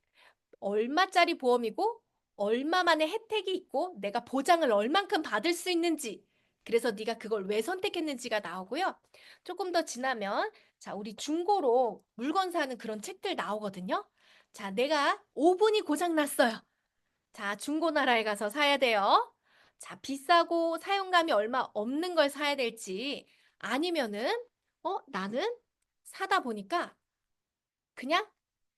얼마짜리 보험이고 얼마만의 혜택이 있고 내가 보장을 얼만큼 받을 수 있는지 그래서 네가 그걸 왜 선택했는지가 나오고요. 조금 더 지나면 자, 우리 중고로 물건 사는 그런 책들 나오거든요. 자, 내가 오븐이 고장 났어요. 자, 중고나라에 가서 사야 돼요. 자, 비싸고 사용감이 얼마 없는 걸 사야 될지 아니면은 나는 사다 보니까 그냥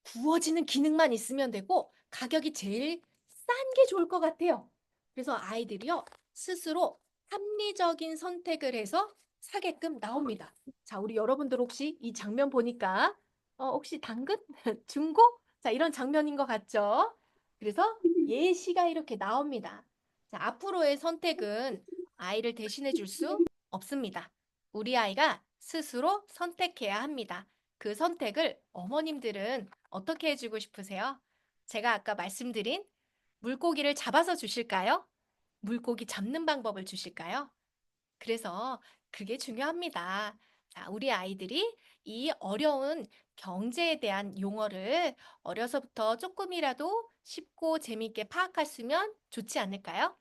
구워지는 기능만 있으면 되고 가격이 제일 싼 게 좋을 것 같아요. 그래서 아이들이요, 스스로 합리적인 선택을 해서 사게끔 나옵니다. 자, 우리 여러분들 혹시 이 장면 보니까 혹시 당근? 중고? 자, 이런 장면인 것 같죠? 그래서 예시가 이렇게 나옵니다. 자, 앞으로의 선택은 아이를 대신해 줄 수 없습니다. 우리 아이가 스스로 선택해야 합니다. 그 선택을 어머님들은 어떻게 해주고 싶으세요? 제가 아까 말씀드린 물고기를 잡아서 주실까요? 물고기 잡는 방법을 주실까요? 그래서 그게 중요합니다. 자, 우리 아이들이 이 어려운 경제에 대한 용어를 어려서부터 조금이라도 쉽고 재미있게 파악했으면 좋지 않을까요?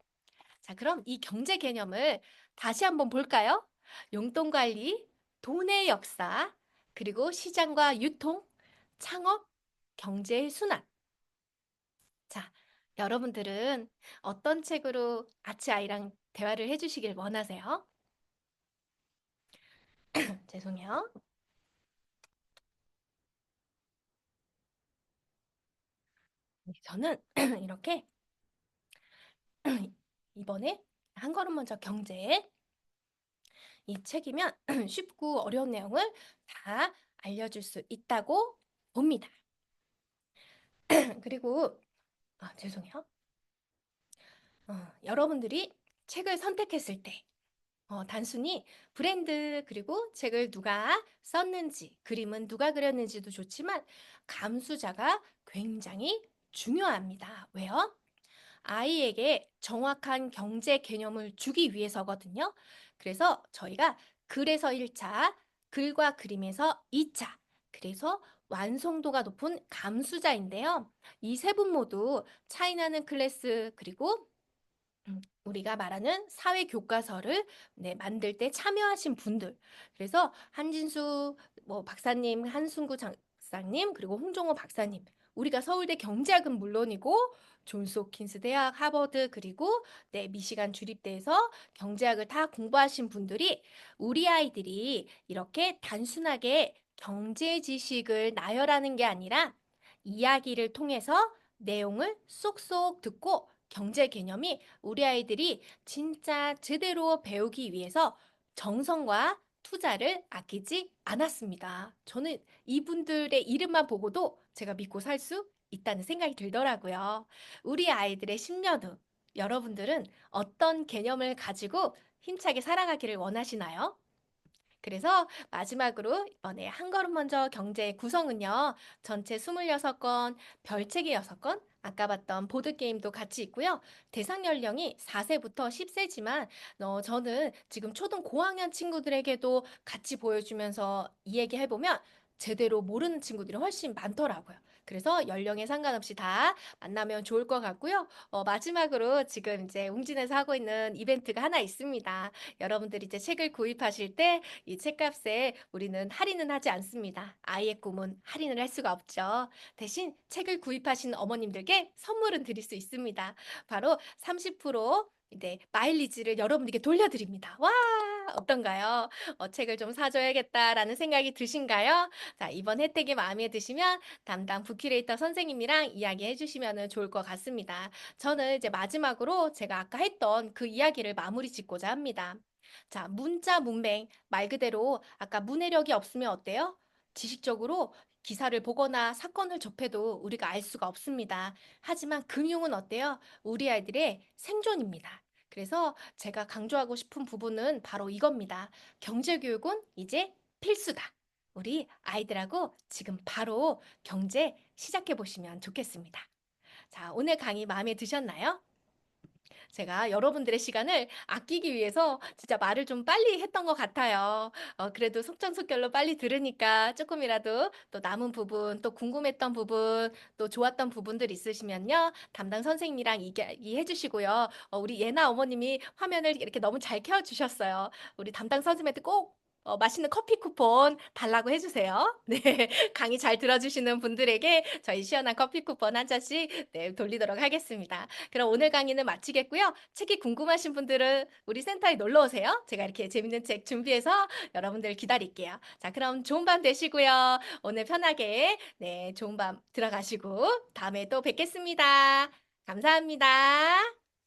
자, 그럼 이 경제 개념을 다시 한번 볼까요? 용돈 관리, 돈의 역사, 그리고 시장과 유통, 창업, 경제의 순환. 자, 여러분들은 어떤 책으로 아치 아이랑 대화를 해주시길 원하세요? 죄송해요. 네, 저는 이렇게 이번에 한 걸음 먼저 경제 이 책이면 쉽고 어려운 내용을 다 알려줄 수 있다고 봅니다. 그리고 죄송해요. 여러분들이 책을 선택했을 때 단순히 브랜드 그리고 책을 누가 썼는지 그림은 누가 그렸는지도 좋지만 감수자가 굉장히 중요합니다. 왜요? 아이에게 정확한 경제 개념을 주기 위해서거든요. 그래서 저희가 글에서 1차, 글과 그림에서 2차, 그래서 완성도가 높은 감수자인데요. 이 세 분 모두 차이나는 클래스 그리고 우리가 말하는 사회 교과서를 만들 때 참여하신 분들. 그래서 한진수 박사님, 한순구 장사님, 그리고 홍종호 박사님. 우리가 서울대 경제학은 물론이고 존스 홉킨스 대학, 하버드 그리고 미시간 주립대에서 경제학을 다 공부하신 분들이 우리 아이들이 이렇게 단순하게 경제 지식을 나열하는 게 아니라 이야기를 통해서 내용을 쏙쏙 듣고 경제 개념이 우리 아이들이 진짜 제대로 배우기 위해서 정성과 투자를 아끼지 않았습니다. 저는 이분들의 이름만 보고도 제가 믿고 살 수 있다는 생각이 들더라고요. 우리 아이들의 10년 후 여러분들은 어떤 개념을 가지고 힘차게 살아가기를 원하시나요? 그래서 마지막으로 이번에 한 걸음 먼저 경제 구성은요. 전체 26권, 별책이 6권, 아까 봤던 보드게임도 같이 있고요. 대상 연령이 4세부터 10세지만 저는 지금 초등 고학년 친구들에게도 같이 보여주면서 이 얘기 해보면 제대로 모르는 친구들이 훨씬 많더라고요. 그래서 연령에 상관없이 다 만나면 좋을 것 같고요. 마지막으로 지금 이제 웅진에서 하고 있는 이벤트가 하나 있습니다. 여러분들이 이제 책을 구입하실 때 이 책값에 우리는 할인은 하지 않습니다. 아이의 꿈은 할인을 할 수가 없죠. 대신 책을 구입하신 어머님들께 선물은 드릴 수 있습니다. 바로 30% 이제 마일리지를 여러분들께 돌려드립니다. 와, 어떤가요? 책을 좀 사줘야겠다라는 생각이 드신가요? 자, 이번 혜택이 마음에 드시면 담당 부큐레이터 선생님이랑 이야기해 주시면 좋을 것 같습니다. 저는 이제 마지막으로 제가 아까 했던 그 이야기를 마무리 짓고자 합니다. 자, 문자 문맹 말 그대로 아까 문해력이 없으면 어때요? 지식적으로 기사를 보거나 사건을 접해도 우리가 알 수가 없습니다. 하지만 금융은 어때요? 우리 아이들의 생존입니다. 그래서 제가 강조하고 싶은 부분은 바로 이겁니다. 경제교육은 이제 필수다. 우리 아이들하고 지금 바로 경제 시작해 보시면 좋겠습니다. 자, 오늘 강의 마음에 드셨나요? 제가 여러분들의 시간을 아끼기 위해서 진짜 말을 좀 빨리 했던 것 같아요. 그래도 속전속결로 빨리 들으니까 조금이라도 또 남은 부분, 또 궁금했던 부분, 또 좋았던 부분들 있으시면요. 담당 선생님이랑 이야기해 주시고요. 우리 예나 어머님이 화면을 이렇게 너무 잘 켜주셨어요. 우리 담당 선생님한테 꼭 맛있는 커피 쿠폰 달라고 해주세요. 네, 강의 잘 들어주시는 분들에게 저희 시원한 커피 쿠폰 한 잔씩 네, 돌리도록 하겠습니다. 그럼 오늘 강의는 마치겠고요. 책이 궁금하신 분들은 우리 센터에 놀러 오세요. 제가 이렇게 재밌는 책 준비해서 여러분들 기다릴게요. 자, 그럼 좋은 밤 되시고요. 오늘 편하게 네, 좋은 밤 들어가시고 다음에 또 뵙겠습니다. 감사합니다.